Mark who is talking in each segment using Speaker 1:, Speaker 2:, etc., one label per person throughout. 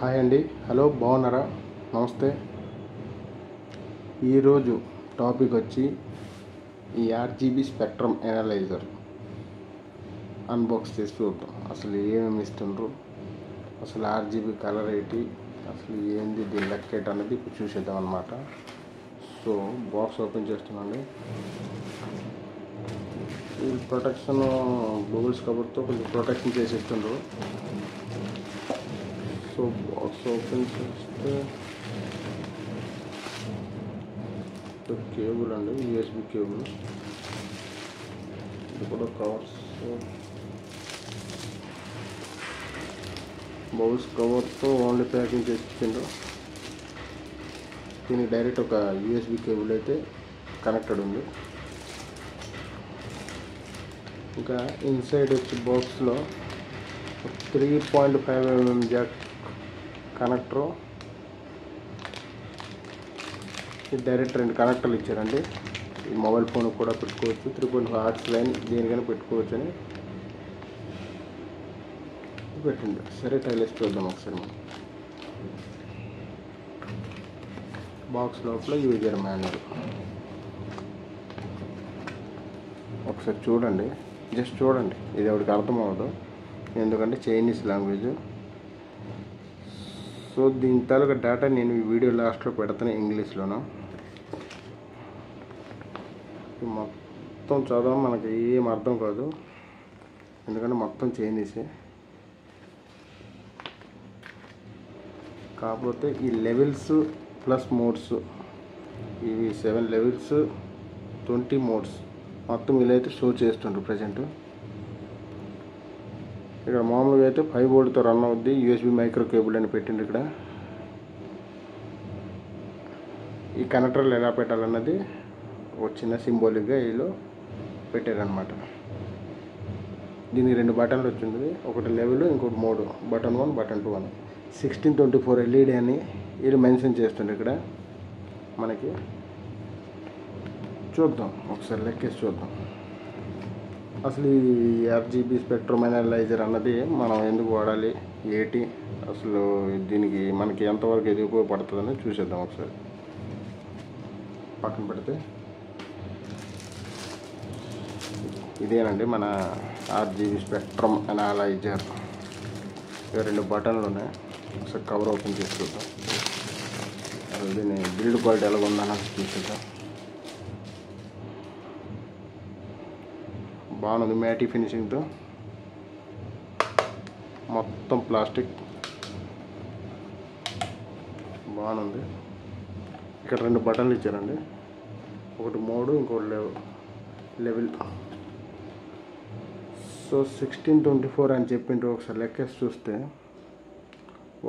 Speaker 1: Hi అండి, hello, బాగున్నారా? నమస్తే. ఈరోజు టాపిక్ వచ్చి ఈ ఆర్జీబీ స్పెక్ట్రమ్ ఎనలైజర్ అన్బాక్స్ చేసి చూద్దాం. అసలు ఏమేమి ఇస్తుండ్రు, అసలు ఆర్జీబీ కలర్ ఏంటి, అసలు ఏంది దీని లెక్కేట్ అనేది ఇప్పుడు చూసేద్దాం అనమాట. సో బాక్స్ ఓపెన్ చేస్తున్నాండి. ఈ ప్రొటెక్షన్ బబుల్స్ కవర్తో కొంచెం ప్రొటెక్షన్ చేసి ఇస్తుండ్రు. సో బాక్స్ ఓపెన్ చేస్తే కేబుల్ అండి, యూఎస్బి కేబుల్. ఇది కూడా కవర్స్, బౌల్స్ కవర్తో ఓన్లీ ప్యాకింగ్ చేసి ఇచ్చిండ్రు. దీనికి డైరెక్ట్ ఒక యూఎస్బి కేబుల్ అయితే కనెక్టెడ్ ఉంది. ఇంకా ఇన్సైడ్ వచ్చి బాక్స్లో 3.5mm జాక్ కనెక్టరు. ఇది డైరెక్ట్ 2 కనెక్టర్లు ఇచ్చారండి. ఈ మొబైల్ ఫోన్ కూడా పెట్టుకోవచ్చు, 3.5 హార్ట్స్ లైన్ దేనికైనా పెట్టుకోవచ్చు అని పెట్టండి. సరే, టైలెస్ చూద్దాం ఒకసారి. మనం బాక్స్ లోపల యూజర్ మాన్యువల్ ఒకసారి చూడండి, జస్ట్ చూడండి. ఇది ఎవరికి అర్థం అవ్వదు, ఎందుకంటే చైనీస్ లాంగ్వేజ్. సో దీని తాలూకా డేటా నేను ఈ వీడియో లాస్ట్లో పెడతాను ఇంగ్లీష్లోను. మొత్తం చదవడం మనకి ఏం అర్థం కాదు, ఎందుకంటే మొత్తం చైనీసే. కాకపోతే ఈ లెవెల్స్ ప్లస్ మోడ్స్, ఇవి 7 లెవెల్స్ 20 మోడ్స్ మొత్తం వీళ్ళైతే షో చేస్తుండ్రు ప్రజెంట్. ఇక్కడ మామూలుగా అయితే 5 వోల్ట్తో రన్ అవుద్ది, యూఎస్బి మైక్రో కేబుల్ అని పెట్టిండ్రు. ఇక్కడ ఈ కనెక్టర్లు ఎలా పెట్టాలన్నది ఒక చిన్న సింబాలిక్గా వీళ్ళు పెట్టారనమాట. దీనికి 2 బటన్లు వచ్చింది, ఒకటి లెవెల్, ఇంకోటి మోడ్. బటన్ 1, బటన్ 2 అని 1624 ఎల్ఈడి అని వీళ్ళు మెన్షన్ చేస్తుండ్రు. ఇక్కడ మనకి చూద్దాం, ఒకసారి లెక్కేసి చూద్దాం. అసలు ఈ ఆర్జీబీ స్పెక్ట్రమ్ ఎనలైజర్ అన్నది మనం ఎందుకు వాడాలి, ఏంటి, అసలు దీనికి మనకి ఎంతవరకు ఇది ఉపయోగపడుతుందని చూసేద్దాం ఒకసారి. పక్కన పెడితే ఇదేనండి మన ఆర్జీబీ స్పెక్ట్రమ్ ఎనలైజర్. ఇక 2 బటన్లు ఉన్నాయి. ఒకసారి కవర్ ఓపెన్ చేసి చూద్దాం. అసలు దీని బిల్డ్ క్వాలిటీ ఎలా ఉందని చూసేద్దాం. బాగుంది, మ్యాటీ ఫినిషింగ్తో, మొత్తం ప్లాస్టిక్, బాగుంది. ఇక్కడ 2 బటన్లు ఇచ్చారండి, ఒకటి మోడు, ఇంకోటి లెవెల్. సో 1624 అని చెప్పిండ్రు. ఒకసారి లెక్కేసి చూస్తే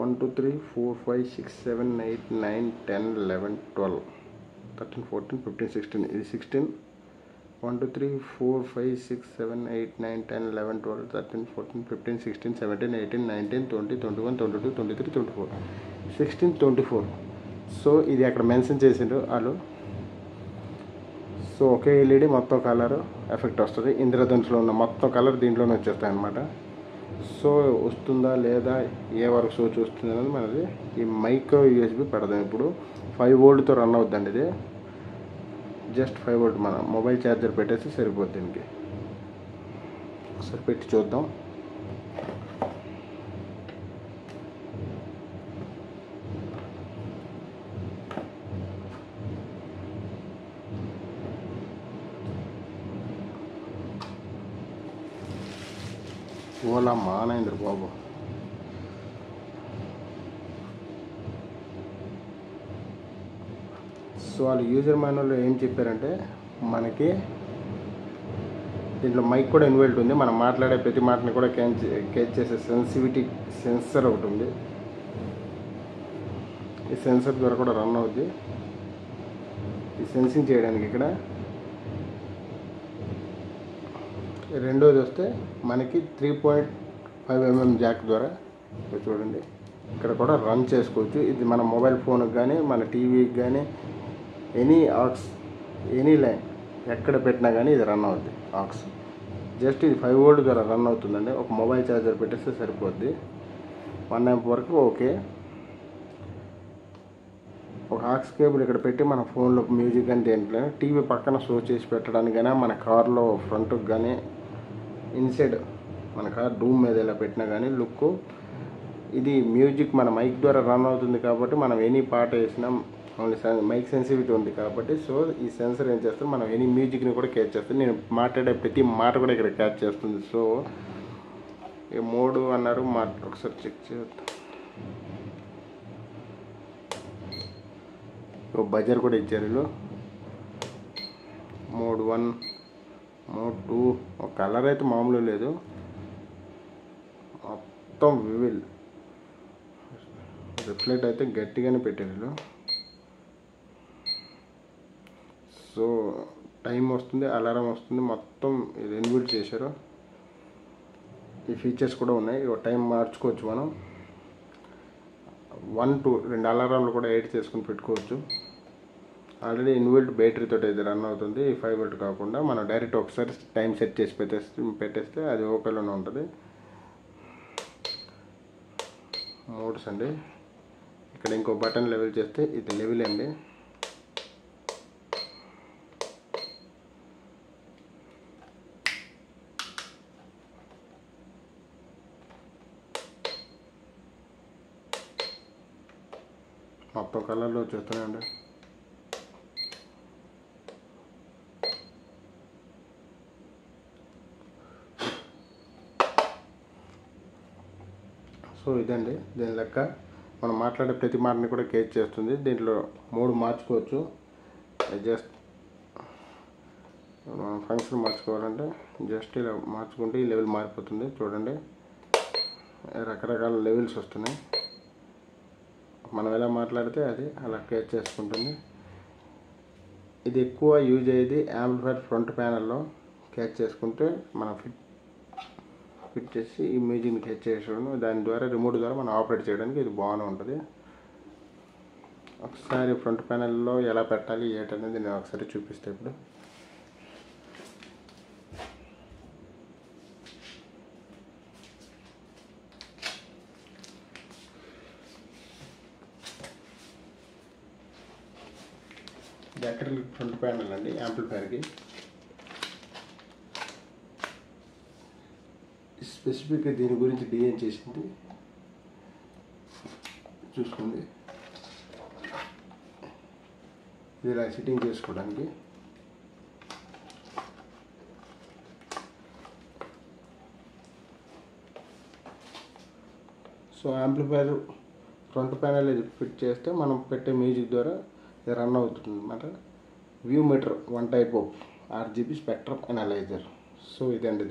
Speaker 1: 1 2 3 4 5 6 7 8 9 10 11 12 13 14 15 16. ఇది 16. 1 2 3 4 5 6 7 8 9 10 11 12 13 14 15 16 17 18 19 20 21 22 23 24 1624. సో ఇది అక్కడ మెన్షన్ చేసిండ్రు వాళ్ళు. సో ఒకే ఎల్ఈడి మొత్తం కలర్ ఎఫెక్ట్ వస్తుంది. ఇంద్రధనుసులో ఉన్న మొత్తం కలర్ దీంట్లోనే వచ్చేస్తాయి అన్నమాట. సో వస్తుందా లేదా, ఏ వరకు షో చూస్తుంది అనేది మనది. ఈ మైక్రో యూఎస్బి పెడదాం. ఇప్పుడు 5 వోల్ట్తో రన్ అవుద్దండి ఇది. జస్ట్ 5 వోల్ట్ మన మొబైల్ ఛార్జర్ పెట్టేసి సరిపోద్ది. దీనికి ఒకసారి పెట్టి చూద్దాం. ఓలా మానైంద్ర బాబు. సో వాళ్ళు యూజర్ మాన్యువల్లో ఏం చెప్పారంటే, మనకి దీంట్లో మైక్ కూడా ఇన్వెల్ట్ ఉంది. మనం మాట్లాడే ప్రతి మాటని కూడా క్యాచ్ చేసే సెన్సిటివిటీ సెన్సర్ ఒకటి ఉంది. ఈ సెన్సర్ ద్వారా కూడా రన్ అవుద్ది. ఈ సెన్సింగ్ చేయడానికి ఇక్కడ. రెండోది వస్తే మనకి 3.5mm జాక్ ద్వారా చూడండి ఇక్కడ కూడా రన్ చేసుకోవచ్చు. ఇది మన మొబైల్ ఫోన్కి కానీ మన టీవీకి కానీ ఎనీ లైన్ ఎక్కడ పెట్టినా కానీ ఇది రన్ అవుద్ది. ఆక్స్ జస్ట్ ఇది 5 వోల్ట్ ద్వారా రన్ అవుతుందండి. ఒక మొబైల్ ఛార్జర్ పెట్టేస్తే సరిపోద్ది. 1 amp వరకు ఓకే. ఒక ఆక్స్ కేబుల్ ఇక్కడ పెట్టి మన ఫోన్లో మ్యూజిక్ అని దేంట్లో టీవీ పక్కన షో చేసి పెట్టడానికైనా మన కార్లో ఫ్రంట్కి కానీ ఇన్సైడ్ మన కార్ డూమ్ మీద ఇలా పెట్టినా కానీ లుక్ ఇది మ్యూజిక్ మన మైక్ ద్వారా రన్ అవుతుంది కాబట్టి మనం ఎనీ పాట వేసినా ఓన్లీ మైక్ సెన్సిటివిటీ ఉంది కాబట్టి సో ఈ సెన్సర్ ఏం చేస్తుంది మనం ఎనీ మ్యూజిక్ని కూడా క్యాచ్ చేస్తుంది. నేను మాట్లాడే ప్రతి మాట కూడా ఇక్కడ క్యాచ్ చేస్తుంది. సో ఈ మోడు అన్నారు ఒకసారి చెక్ చేద్దాం. బజర్ కూడా ఇచ్చారు వీళ్ళు. మోడ్ 1 మోడ్ 2 ఒక కలర్ అయితే మామూలు లేదు, మొత్తం వివిల్ రిఫ్లెక్ట్ అయితే గట్టిగానే పెట్టారు వీళ్ళు. సో టైం వస్తుంది, అలారం వస్తుంది, మొత్తం ఇది ఇన్బిల్ట్ చేశారు. ఈ ఫీచర్స్ కూడా ఉన్నాయి. టైం మార్చుకోవచ్చు మనం. 1 to 2 అలారాలు కూడా ఎడిట్ చేసుకుని పెట్టుకోవచ్చు. ఆల్రెడీ ఇన్బిల్ట్ బ్యాటరీతో ఇది రన్ అవుతుంది. 5 volt కాకుండా మనం డైరెక్ట్ ఒకసారి టైం సెట్ చేసి పెట్టేస్తే అది ఓకేలోనే ఉంటుంది. మోడ్స్ అండి, ఇక్కడ ఇంకో బటన్ లెవెల్ చేస్తే ఇది లెవెల్ అండి. మొత్తం కలర్లో వచ్చేస్తున్నాయండి. సో ఇదండి దీని లెక్క. మనం మాట్లాడే ప్రతి మాటని కూడా క్యాచ్ చేస్తుంది. దీంట్లో మోడ్ మార్చుకోవచ్చు. జస్ట్ మనం ఫంక్షన్ మార్చుకోవాలంటే జస్ట్ ఇలా మార్చుకుంటే ఈ లెవెల్ మారిపోతుంది. చూడండి రకరకాల లెవెల్స్ వస్తున్నాయి. మనం ఎలా మాట్లాడితే అది అలా క్యాచ్ చేసుకుంటుంది. ఇది ఎక్కువ యూజ్ అయ్యేది యాంప్లిఫైర్ ఫ్రంట్ ప్యానల్లో క్యాచ్ చేసుకుంటే మనం ఫిట్ చేసి ఈ మ్యూజిక్ని క్యాచ్ చేసుకోవడం, దాని ద్వారా రిమోట్ ద్వారా మనం ఆపరేట్ చేయడానికి ఇది బాగానే ఉంటుంది. ఒకసారి ఫ్రంట్ ప్యానల్లో ఎలా పెట్టాలి ఏంటనేది నేను ఒకసారి చూపిస్తే ఇప్పుడు. అక్రిలిక్ ఫ్రంట్ ప్యానల్ అండి యాంప్లిఫైర్కి. స్పెసిఫిక్గా దీని గురించి డిజైన్ చేసింది చూసుకోండి. ఇది ఇలా సెట్టింగ్ చేసుకోవడానికి. సో యాంప్లిఫైర్ ఫ్రంట్ ప్యానల్ ఇది ఫిట్ చేస్తే మనం పెట్టే మ్యూజిక్ ద్వారా ఇది రన్ అవుతుంది అన్నమాట. VU meter 1 type of RGB spectrum analyser. So ఇదండి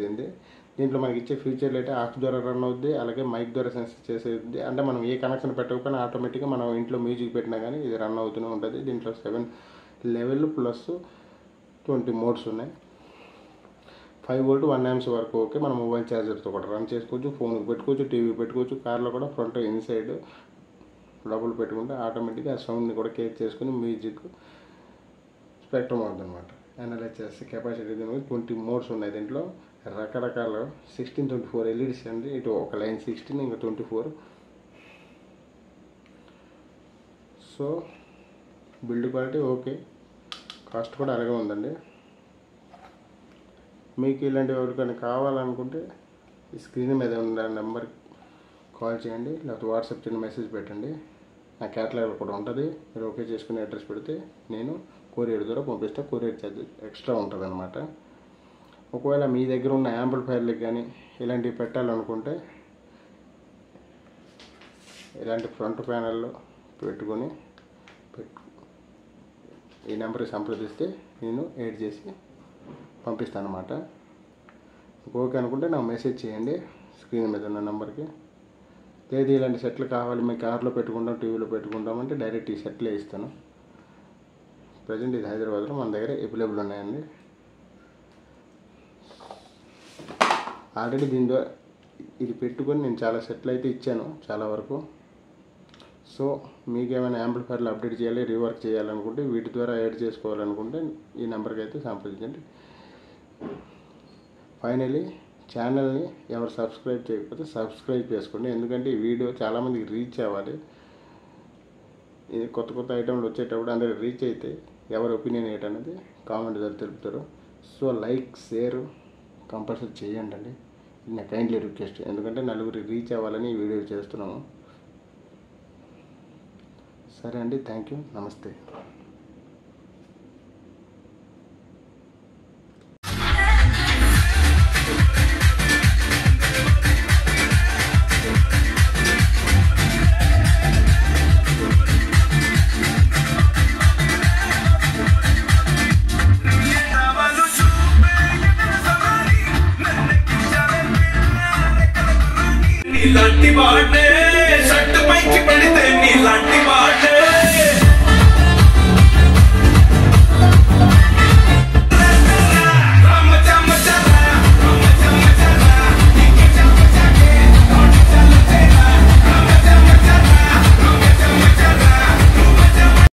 Speaker 1: దీంట్లో మనకి ఇచ్చే ఫీచర్లు అయితే ఆక్స్ ద్వారా రన్ అవుద్ది, అలాగే మైక్ ద్వారా సెన్సర్ చేసేది. అంటే మనం ఏ కనెక్షన్ పెట్టకపోయినా ఆటోమేటిక్గా మనం ఇంట్లో మ్యూజిక్ పెట్టినా కానీ ఇది రన్ అవుతూనే ఉంటుంది. దీంట్లో 7 లెవెల్ ప్లస్ 20 మోడ్స్ ఉన్నాయి. 5 volt 1 amps వరకు ఓకే. మనం మొబైల్ ఛార్జర్తో కూడా రన్ చేసుకోవచ్చు, ఫోన్కి పెట్టుకోవచ్చు, టీవీ పెట్టుకోవచ్చు. కార్లో కూడా ఫ్రంట్ ఇన్సైడ్ డబుల్ పెట్టుకుంటే ఆటోమేటిక్గా ఆ సౌండ్ని కూడా క్యాచ్ చేసుకుని మ్యూజిక్ స్పెక్ట్రమ్ అవుతుంది అనమాట. అనలైజ్ చేస్తే కెపాసిటీ 20 మోడ్స్ ఉన్నాయి. దీంట్లో రకరకాల 1624 LEDs అండి. ఇటు ఒక లైన్ 16 ఇంకా 24. So build quality okay, cost కూడా అలాగే ఉందండి. మీకు ఇలాంటి ఎవరికైనా కావాలనుకుంటే ఈ స్క్రీన్ మీద ఉన్న నెంబర్కి కాల్ చేయండి, లేకపోతే వాట్సాప్ చిన్న మెసేజ్ పెట్టండి. నా క్యాటలాగ్ కూడా ఉంటుంది. మీరు ఓకే చేసుకునే అడ్రస్ పెడితే నేను కొరియర్ ద్వారా పంపిస్తే కొరియర్ ఛార్జ్ ఎక్స్ట్రా ఉంటుంది అనమాట. ఒకవేళ మీ దగ్గర ఉన్న యాంప్లిఫైర్లకు కానీ ఇలాంటివి పెట్టాలనుకుంటే ఇలాంటి ఫ్రంట్ ప్యానల్లో పెట్టుకొని ఈ నెంబర్కి సంప్రదిస్తే నేను యాడ్ చేసి పంపిస్తాను అనమాట. ఓకే అనుకుంటే నాకు మెసేజ్ చేయండి స్క్రీన్ మీద ఉన్న నెంబర్కి. లేదు ఇలాంటి సెట్లు కావాలి మేము కార్లో పెట్టుకుంటాం, టీవీలో పెట్టుకుంటాం అంటే డైరెక్ట్ ఈ సెట్లే ఇస్తాను. ప్రజెంట్ ఇది హైదరాబాద్లో మన దగ్గర అవైలబుల్ ఉన్నాయండి. ఆల్రెడీ దీని ద్వారా ఇది పెట్టుకొని నేను చాలా సెట్లు అయితే ఇచ్చాను చాలా వరకు. సో మీకు ఏమైనా యాంప్లిఫైర్లు అప్డేట్ చేయాలి, రీవర్క్ చేయాలనుకుంటే, వీటి ద్వారా యాడ్ చేసుకోవాలనుకుంటే ఈ నెంబర్కి అయితే సంప్రదించండి. ఫైనలీ ఛానల్ని ఎవరు సబ్స్క్రైబ్ చేయకపోతే సబ్స్క్రైబ్ చేసుకోండి, ఎందుకంటే ఈ వీడియో చాలామందికి రీచ్ అవ్వాలి. ఇది కొత్త ఐటెంలు వచ్చేటప్పుడు అందరికి రీచ్ అయితే ఎవరి ఒపీనియన్ ఏంటనేది కామెంట్ ద్వారా తెలుపుతారు. సో లైక్ షేర్ కంపల్సరీ చేయండి అండి, ఇది నా కైండ్లీ రిక్వెస్ట్. ఎందుకంటే నలుగురికి రీచ్ అవ్వాలని ఈ వీడియో చేస్తున్నాము. సరే అండి, థ్యాంక్ యూ, నమస్తే.
Speaker 2: ఇలాంటి వాడే షర్ట్ పైకి పడితే